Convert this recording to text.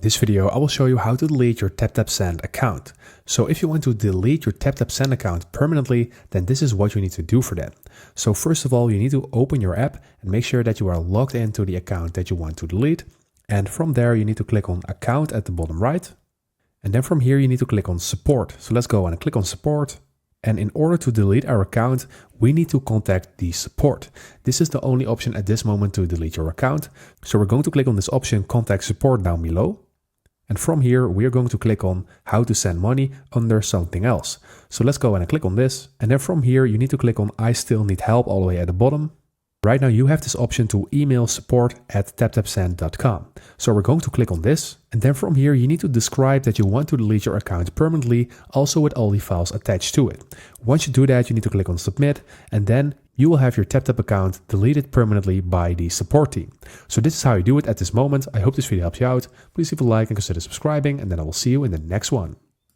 this video, I will show you how to delete your TapTap Send account. So if you want to delete your TapTap Send account permanently, then this is what you need to do for that. So first of all, you need to open your app and make sure that you are logged into the account that you want to delete. And from there, you need to click on Account at the bottom right. And then from here, you need to click on Support. So let's go and click on Support. And in order to delete our account, we need to contact the support. This is the only option at this moment to delete your account. So we're going to click on this option, Contact Support, down below. And from here, we are going to click on How to Send Money under something else. So let's go and click on this. And then from here, you need to click on I Still Need Help all the way at the bottom. Right now, you have this option to email support@taptapsend.com. So we're going to click on this. And then from here, you need to describe that you want to delete your account permanently, also with all the files attached to it. Once you do that, you need to click on Submit, and then you will have your TapTap account deleted permanently by the support team. So this is how you do it at this moment. I hope this video helps you out. Please leave a like and consider subscribing, and then I will see you in the next one.